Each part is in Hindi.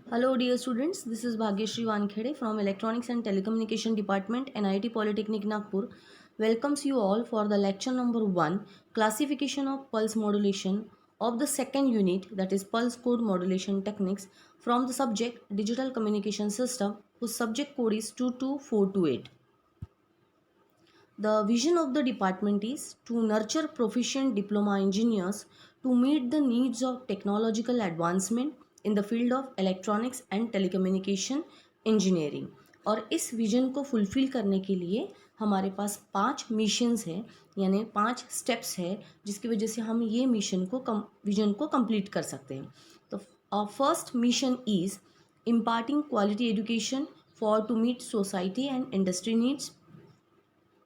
Hello dear students, this is Bhagyashree Wankhede from Electronics and Telecommunication Department, NIT Polytechnic Nagpur. Welcomes you all for the lecture number 1, Classification of Pulse Modulation of the second unit, that is Pulse Code Modulation Techniques, from the subject Digital Communication System, whose subject code is 22428. The vision of the department is to nurture proficient diploma engineers to meet the needs of technological advancement in the field of electronics and telecommunication engineering. और इस विजन को फुलफिल करने के लिए हमारे पास 5 मिशंस हैं, यानी 5 स्टेप्स है जिसकी वजह से हम ये विजन को कंप्लीट कर सकते हैं. तो first mission is imparting quality education for to meet society and industry needs.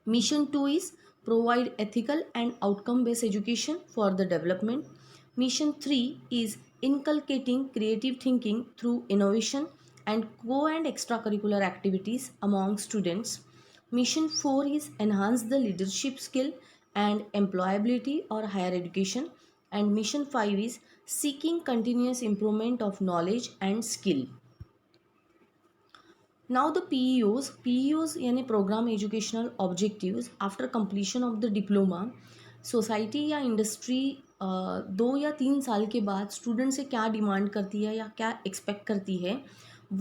Mission 2 is provide ethical and outcome based education for the development. Mission 3 is inculcating creative thinking through innovation and co and extracurricular activities among students. Mission 4 is enhance the leadership skill and employability or higher education. And mission 5 is seeking continuous improvement of knowledge and skill. Now the PEOs यानी program educational objectives after completion of the diploma society या इंडस्ट्री 2 या 3 साल के बाद स्टूडेंट से क्या डिमांड करती है या क्या एक्सपेक्ट करती है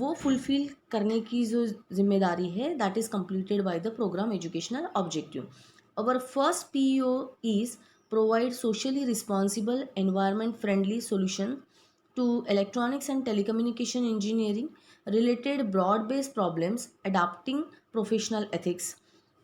वो फुलफिल करने की जो जिम्मेदारी है that is completed by the program educational objective. Our first PEO is provide socially responsible environment friendly solution to electronics and telecommunication engineering related broad based problems adapting professional ethics.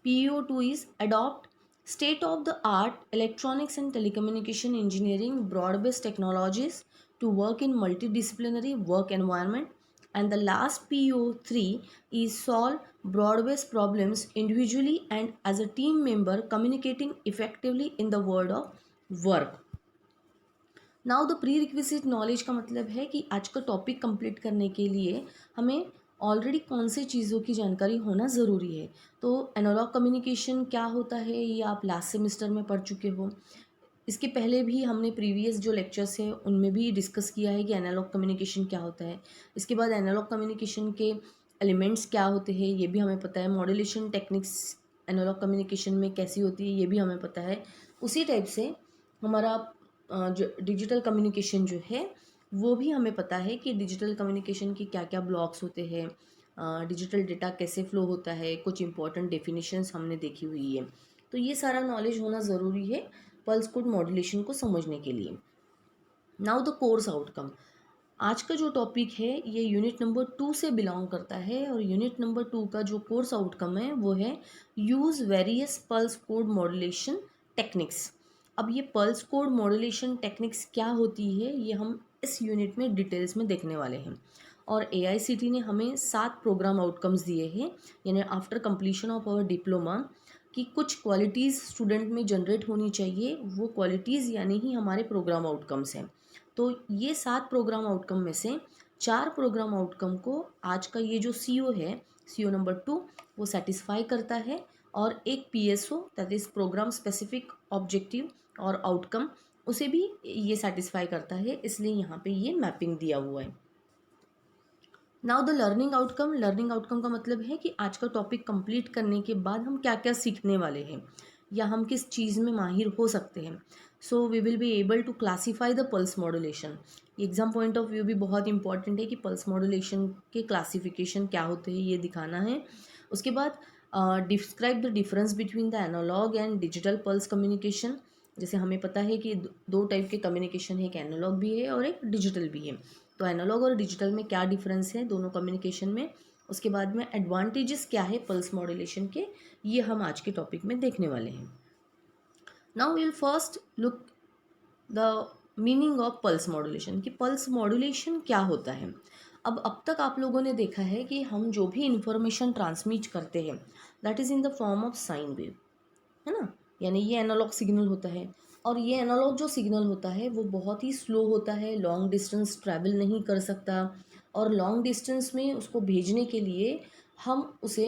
PEO2 is adopt state of the art electronics and telecommunication engineering broad based technologies to work in multidisciplinary work environment. And the last PO3 is solve broad based problems individually and as a team member communicating effectively in the world of work. Now the pre requisite knowledge का मतलब है कि आज का टॉपिक कंप्लीट करने के लिए हमें ऑलरेडी कौन से चीज़ों की जानकारी होना ज़रूरी है. तो एनालॉग कम्युनिकेशन क्या होता है ये आप लास्ट सेमेस्टर में पढ़ चुके हो. इसके पहले भी हमने प्रीवियस जो लेक्चर्स हैं उनमें भी डिस्कस किया है कि एनालॉग कम्युनिकेशन क्या होता है. इसके बाद एनालॉग कम्युनिकेशन के एलिमेंट्स क्या होते हैं ये भी हमें पता है. मॉड्यूलेशन टेक्निक्स एनालॉग कम्युनिकेशन में कैसी होती है ये भी हमें पता है. उसी टाइप से हमारा जो डिजिटल कम्युनिकेशन जो है वो भी हमें पता है कि डिजिटल कम्युनिकेशन की क्या क्या ब्लॉक्स होते हैं, डिजिटल डेटा कैसे फ्लो होता है, कुछ इंपॉर्टेंट डेफिनेशंस हमने देखी हुई है. तो ये सारा नॉलेज होना ज़रूरी है पल्स कोड मॉड्यूलेशन को समझने के लिए. Now the course outcome. आज का जो टॉपिक है ये यूनिट नंबर 2 से बिलोंग करता है और यूनिट नंबर 2 का जो कोर्स आउटकम है वो है use various pulse code modulation techniques. अब ये पल्स कोड मॉड्यूलेशन टेक्निक्स क्या होती है ये हम इस यूनिट में डिटेल्स में देखने वाले हैं. और AICTE ने हमें 7 प्रोग्राम आउटकम्स दिए हैं, यानी after completion of our diploma कि कुछ क्वालिटीज़ स्टूडेंट में जनरेट होनी चाहिए. वो क्वालिटीज़ यानी ही हमारे प्रोग्राम आउटकम्स हैं. तो ये 7 प्रोग्राम आउटकम में से 4 प्रोग्राम आउटकम को आज का ये जो CO है, CO नंबर 2, वो सेटिस्फाई करता है. और एक PSO that is programme specific objective और आउटकम उसे भी ये सेटिस्फाई करता है, इसलिए यहाँ पे ये मैपिंग दिया हुआ है. नाउ द लर्निंग आउटकम का मतलब है कि आज का टॉपिक कंप्लीट करने के बाद हम क्या क्या सीखने वाले हैं या हम किस चीज़ में माहिर हो सकते हैं. So we will be able to classify the pulse modulation. Exam point of view भी बहुत इंपॉर्टेंट है कि पल्स मॉड्यूलेशन के क्लासिफिकेशन क्या होते हैं ये दिखाना है. उसके बाद describe the difference between the analog and digital pulse communication. जैसे हमें पता है कि 2 टाइप के कम्युनिकेशन है, एक एनालॉग भी है और एक डिजिटल भी है. तो एनालॉग और डिजिटल में क्या डिफरेंस है दोनों कम्युनिकेशन में. उसके बाद में एडवांटेजेस क्या है पल्स मॉड्यूलेशन के, ये हम आज के टॉपिक में देखने वाले हैं. Now will first look the meaning of pulse modulation कि पल्स मॉड्यूलेशन क्या होता है. अब तक आप लोगों ने देखा है कि हम जो भी इंफॉर्मेशन ट्रांसमिट करते हैं that is in the form of sine wave, है ना. यानी ये एनालॉग सिग्नल होता है और ये एनालॉग जो सिग्नल होता है वो बहुत ही स्लो होता है, लॉन्ग डिस्टेंस ट्रैवल नहीं कर सकता. और लॉन्ग डिस्टेंस में उसको भेजने के लिए हम उसे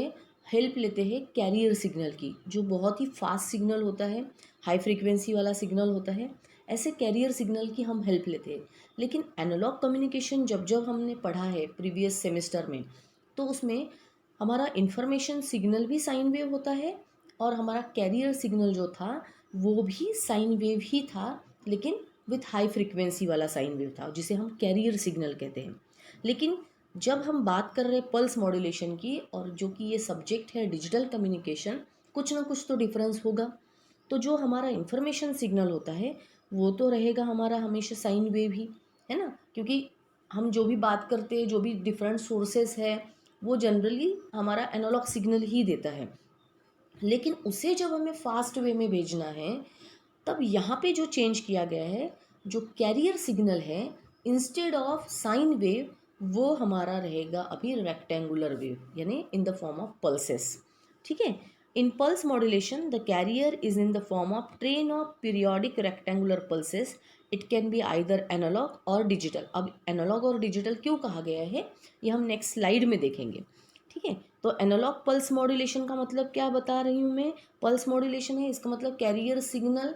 हेल्प लेते हैं कैरियर सिग्नल की, जो बहुत ही फास्ट सिग्नल होता है, हाई फ्रीक्वेंसी वाला सिग्नल होता है. ऐसे कैरियर सिग्नल की हम हेल्प लेते हैं। लेकिन एनालॉग कम्युनिकेशन जब जब हमने पढ़ा है प्रीवियस सेमेस्टर में, तो उसमें हमारा इंफॉर्मेशन सिग्नल भी साइन वेव होता है और हमारा कैरियर सिग्नल जो था वो भी साइन वेव ही था, लेकिन विथ हाई फ्रिक्वेंसी वाला साइन वेव था जिसे हम कैरियर सिग्नल कहते हैं। लेकिन जब हम बात कर रहे हैं पल्स मॉड्यूलेशन की, और जो कि ये सब्जेक्ट है डिजिटल कम्युनिकेशन, कुछ ना कुछ तो डिफरेंस होगा। तो जो हमारा इंफॉर्मेशन सिग्नल होता है वो तो रहेगा हमारा हमेशा साइन वेव ही, है ना, क्योंकि हम जो भी बात करते हैं, जो भी डिफरेंट सोर्सेस है, वो जनरली हमारा एनालॉग सिग्नल ही देता है। लेकिन उसे जब हमें फास्ट वे में भेजना है, तब यहाँ पे जो चेंज किया गया है, जो कैरियर सिग्नल है, इंस्टेड ऑफ साइन वेव वो हमारा रहेगा अभी रेक्टेंगुलर वेव, यानी in the form of pulses. ठीक है। In pulse modulation the carrier is in the form of train of periodic rectangular pulses. It can be either analog और डिजिटल। अब एनालॉग और डिजिटल क्यों कहा गया है ये हम नेक्स्ट स्लाइड में देखेंगे। ठीक है। तो एनालॉग पल्स मॉड्यूलेशन का मतलब क्या बता रही हूँ मैं, पल्स मॉड्यूलेशन है, इसका मतलब कैरियर सिग्नल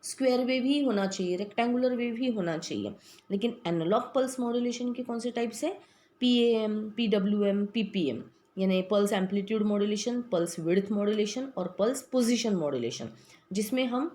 स्क्वायर वेव ही होना चाहिए, रेक्टेंगुलर वेव ही होना चाहिए। लेकिन एनालॉग पल्स मॉड्यूलेशन के कौन से टाइप्स है, PAM, PWM, PPM, यानी pulse amplitude modulation, pulse width modulation और पल्स पोजीशन मॉड्यूलेशन, जिसमें हम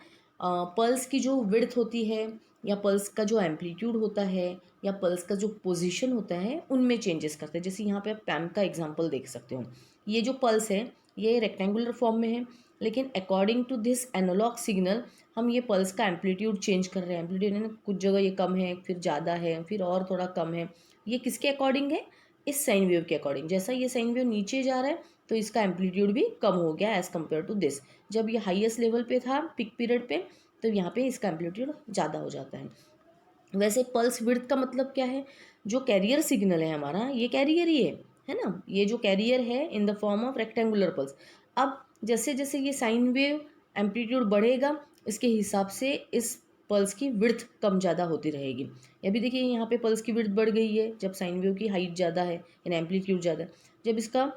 पल्स की जो विड्थ होती है या पल्स का जो एम्पलीट्यूड होता है या पल्स का जो पोजीशन होता है उनमें चेंजेस करते हैं। जैसे यहाँ पे आप पैम का एग्जांपल देख सकते हो। ये जो पल्स है ये रेक्टेंगुलर फॉर्म में है, लेकिन according to this analog signal हम ये पल्स का एम्पलीट्यूड चेंज कर रहे हैं। एम्पलीट्यूड है ना, कुछ जगह ये कम है, फिर ज़्यादा है, फिर और थोड़ा कम है। ये किसके अकॉर्डिंग है, इस साइन वेव के अकॉर्डिंग। जैसा ये साइन वेव नीचे जा रहा है तो इसका एम्पलीट्यूड भी कम हो गया एज़ कम्पेयर टू दिस। जब ये हाईएस्ट लेवल पे था पिक पीरियड पे, तो यहाँ पे इसका एम्पलीट्यूड ज़्यादा हो जाता है। वैसे पल्स विड्थ का मतलब क्या है, जो कैरियर सिग्नल है हमारा ये कैरियर ही है ना, ये जो कैरियर है इन the form of rectangular pulse. अब जैसे जैसे ये साइन वेव एम्पलीट्यूड बढ़ेगा, इसके हिसाब से इस पल्स की विड्थ कम ज़्यादा होती रहेगी। ये भी देखिए यहाँ पे पल्स की विड्थ बढ़ गई है जब साइन वेव की हाइट ज़्यादा है यानी एम्पलीट्यूड ज़्यादा है। जब इसका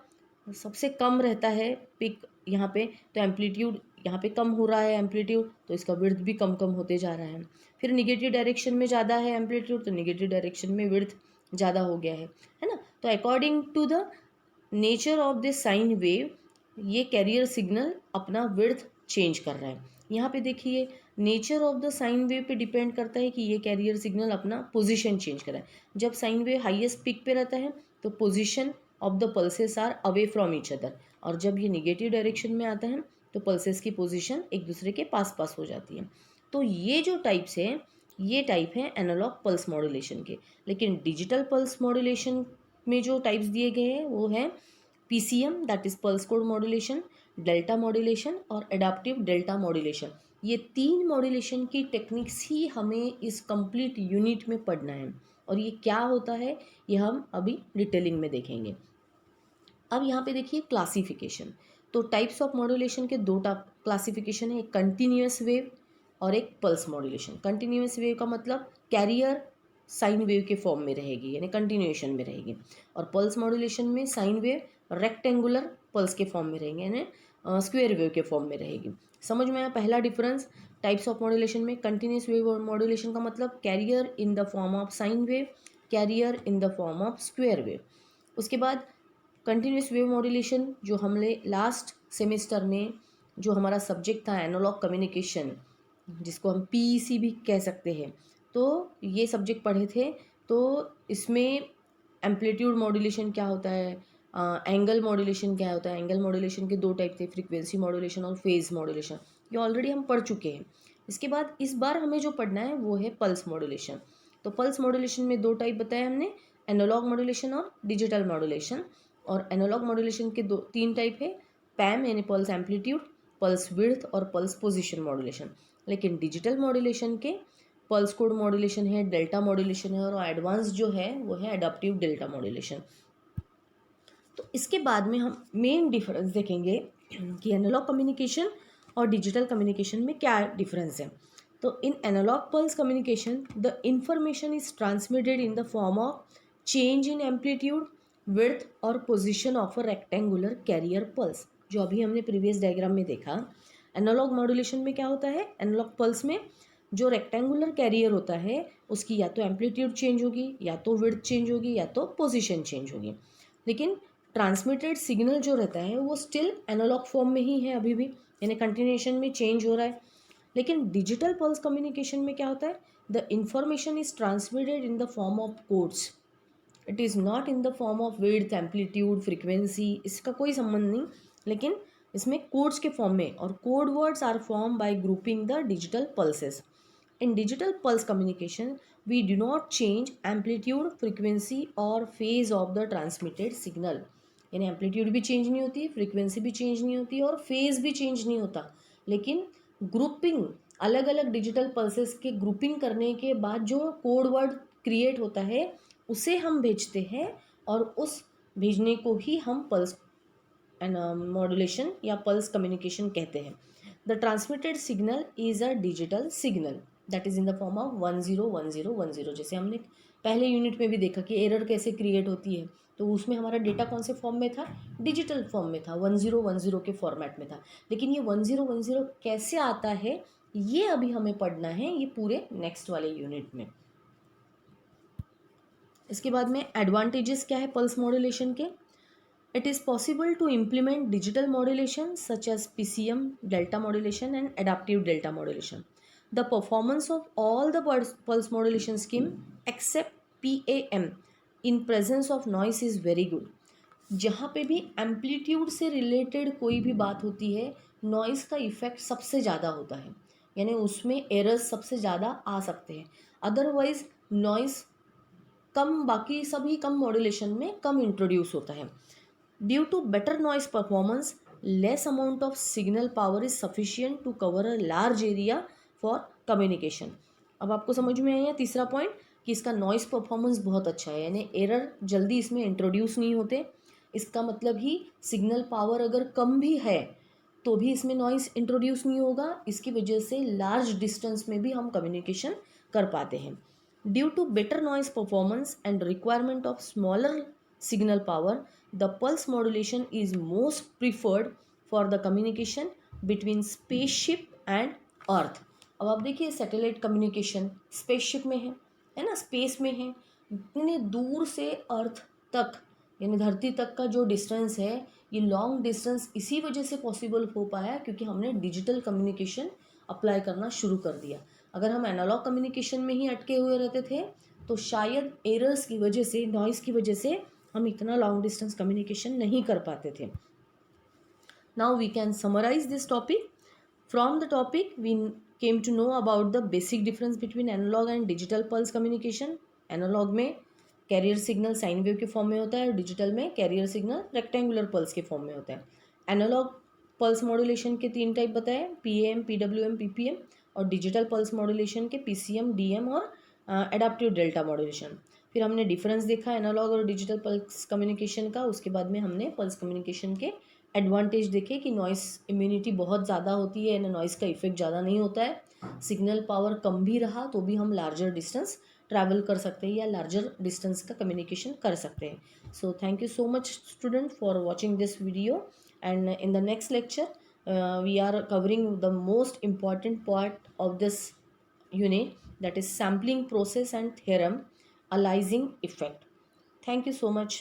सबसे कम रहता है पिक यहाँ पे, तो एम्पलीट्यूड यहाँ पे कम हो रहा है एम्पलीट्यूड, तो इसका विड्थ भी कम कम होते जा रहा है। फिर निगेटिव डायरेक्शन में ज़्यादा है एम्पलीट्यूड, तो निगेटिव डायरेक्शन में विड्थ ज़्यादा हो गया है ना। तो according to the nature of this sine wave ये कैरियर सिग्नल अपना विड्थ चेंज कर रहा है। यहाँ पे देखिए nature of the sine wave पे डिपेंड करता है कि ये कैरियर सिग्नल अपना पोजीशन चेंज कर रहा है। जब साइन वेव हाईएस्ट पिक पे रहता है तो position of the pulses are away from each other, और जब ये निगेटिव डायरेक्शन में आता है तो पल्सेस की पोजीशन एक दूसरे के पास पास हो जाती है। तो ये जो टाइप्स है ये टाइप है एनालॉग पल्स मॉड्यूलेशन के। लेकिन डिजिटल पल्स मॉड्यूलेशन में जो टाइप्स दिए गए हैं वो है PCM, that is pulse code modulation, delta modulation और एडाप्टिव डेल्टा मॉड्यूलेशन। ये तीन मॉड्यूलेशन की टेक्निक्स ही हमें इस कंप्लीट यूनिट में पढ़ना है, और ये क्या होता है ये हम अभी डिटेलिंग में देखेंगे। अब यहाँ पे देखिए क्लासिफिकेशन। तो टाइप्स ऑफ मॉड्यूलेशन के दो क्लासिफिकेशन है, एक कंटिन्यूस वेव और एक पल्स मॉड्यूलेशन। कंटिन्यूस वेव का मतलब कैरियर साइन वेव के फॉर्म में रहेगी यानी कंटिन्यूएशन में रहेगी, और पल्स मॉड्यूलेशन में साइन वेव रेक्टेंगुलर पल्स के फॉर्म में रहेंगे यानी स्क्वेयर वेव के फॉर्म में रहेगी। समझ में आया पहला डिफरेंस टाइप्स ऑफ मॉड्यूलेशन में। कंटिन्यूस वेव और मॉड्यूलेशन का मतलब carrier in the form of sine wave, carrier in the form of square wave. उसके बाद कंटिन्यूस वेव मॉड्यूलेशन जो हमने लास्ट सेमेस्टर में जो हमारा सब्जेक्ट था एनालॉग कम्युनिकेशन, जिसको हम PEC भी कह सकते हैं, तो ये सब्जेक्ट पढ़े थे। तो इसमें एम्पलीट्यूड मॉड्यूलेशन क्या होता है, एंगल मॉड्यूलेशन क्या होता है। एंगल मॉड्यूलेशन के दो टाइप थे, फ्रीक्वेंसी मॉड्यूलेशन और फेज मॉड्यूलेशन, ये ऑलरेडी हम पढ़ चुके हैं। इसके बाद इस बार हमें जो पढ़ना है वो है पल्स मॉड्यूलेशन। तो पल्स मॉड्यूलेशन में दो टाइप बताया हमने, एनालॉग मॉड्यूलेशन और डिजिटल मॉड्यूलेशन। और एनालॉग मॉड्यूलेशन के तीन टाइप है, पैम यानी पल्स एम्पलीट्यूड, पल्स विड्थ और पल्स पोजीशन मॉड्यूलेशन। लेकिन डिजिटल मॉड्यूलेशन के पल्स कोड मॉड्यूलेशन है, डेल्टा मॉड्यूलेशन है, और एडवांस जो है वो है एडाप्टिव डेल्टा मॉड्यूलेशन। तो इसके बाद में हम मेन डिफरेंस देखेंगे कि एनालॉग कम्युनिकेशन और डिजिटल कम्युनिकेशन में क्या डिफरेंस है। तो in analog pulse communication the information is transmitted in the form of change in amplitude, width और position of a rectangular carrier pulse, जो अभी हमने प्रीवियस डायग्राम में देखा। एनालॉग मॉड्यूलेशन में क्या होता है, एनालॉग पल्स में जो रेक्टेंगुलर कैरियर होता है उसकी या तो एम्पलीट्यूड चेंज होगी, या तो विड्थ चेंज होगी, या तो पोजीशन चेंज होगी। लेकिन ट्रांसमिटेड सिग्नल जो रहता है वो स्टिल एनालॉग फॉर्म में ही है अभी भी, यानी कंटिन्यूएशन में चेंज हो रहा है। लेकिन डिजिटल पल्स कम्युनिकेशन में क्या होता है, the information is transmitted in the form of codes, it is not in the form of width, amplitude, frequency, इसका कोई संबंध नहीं, लेकिन इसमें कोड्स के फॉर्म में, और code words are form by grouping the digital pulses. In digital pulse communication we do not change amplitude, frequency और phase of the transmitted signal, यानी एम्पलीट्यूड भी चेंज नहीं होती, फ्रीक्वेंसी भी चेंज नहीं होती, और फेज भी चेंज नहीं होता। लेकिन ग्रुपिंग, अलग अलग डिजिटल पल्सेस के ग्रुपिंग करने के बाद जो कोड वर्ड क्रिएट होता है उसे हम भेजते हैं, और उस भेजने को ही हम पल्स मॉड्यूलेशन या पल्स कम्युनिकेशन कहते हैं। The transmitted signal is a digital signal that is in the form of 101010, जैसे हमने पहले यूनिट में भी देखा कि एरर कैसे क्रिएट होती है, तो उसमें हमारा डेटा कौन से फॉर्म में था, डिजिटल फॉर्म में था, 1010 के फॉर्मेट में था। लेकिन ये 1010 कैसे आता है ये अभी हमें पढ़ना है, ये पूरे नेक्स्ट वाले यूनिट में। इसके बाद में एडवांटेजेस क्या है पल्स मॉड्यूलेशन के। It is possible to implement digital modulation such as PCM, delta modulation and adaptive delta modulation. The performance of all the pulse modulation scheme except PAM in presence of noise is very good. जहाँ पे भी एम्पलीट्यूड से रिलेटेड कोई भी बात होती है, नॉइस का इफेक्ट सबसे ज़्यादा होता है, यानी उसमें एरर्स सबसे ज़्यादा आ सकते हैं। अदरवाइज नॉइस कम, बाकी सभी कम मॉड्यूलेशन में कम इंट्रोड्यूस होता है। Due to better noise performance, less amount of signal power is sufficient to cover a large area for communication. अब आपको समझ में आया तीसरा पॉइंट कि इसका नॉइस परफॉर्मेंस बहुत अच्छा है, यानी एरर जल्दी इसमें इंट्रोड्यूस नहीं होते। इसका मतलब ही सिग्नल पावर अगर कम भी है तो भी इसमें नॉइस इंट्रोड्यूस नहीं होगा, इसकी वजह से लार्ज डिस्टेंस में भी हम कम्युनिकेशन कर पाते हैं। Due to better noise performance and requirement of smaller signal power, the pulse modulation is most preferred for the communication between spaceship and earth। अब आप देखिए सैटेलाइट कम्युनिकेशन स्पेसशिप में है ना, स्पेस में है, इतने दूर से अर्थ तक यानी धरती तक का जो डिस्टेंस है, ये लॉन्ग डिस्टेंस इसी वजह से पॉसिबल हो पाया क्योंकि हमने डिजिटल कम्युनिकेशन अप्लाई करना शुरू कर दिया। अगर हम एनालॉग कम्युनिकेशन में ही अटके हुए रहते थे तो शायद एरर्स की वजह से, नॉइस की वजह से हम इतना लॉन्ग डिस्टेंस कम्युनिकेशन नहीं कर पाते थे। Now we can summarize this topic. From the topic we came to know about the basic difference between analog and digital pulse communication. Analog में कैरियर सिग्नल साइन वेव के फॉर्म में होता है और डिजिटल में कैरियर सिग्नल रेक्टेंगुलर पल्स के फॉर्म में होता है। एनालॉग पल्स मॉड्यूलेशन के 3 टाइप बताए, PAM, PWM, PPM, और डिजिटल पल्स मॉड्यूलेशन के PCM, DM और एडाप्टिव डेल्टा मॉड्यूलेशन। फिर हमने डिफरेंस देखा एनालॉग और डिजिटल पल्स कम्युनिकेशन का। उसके बाद में हमने पल्स कम्युनिकेशन के एडवांटेज देखे कि नॉइस इम्यूनिटी बहुत ज़्यादा होती है, नॉइस का इफेक्ट ज़्यादा नहीं होता है, सिग्नल पावर कम भी रहा तो भी हम लार्जर डिस्टेंस ट्रैवल कर सकते हैं या लार्जर डिस्टेंस का कम्युनिकेशन कर सकते हैं। So thank you so much student for watching this video, and in the next lecture we are covering the most important part of this unit, that is sampling process and theorem, aliasing effect. Thank you so much.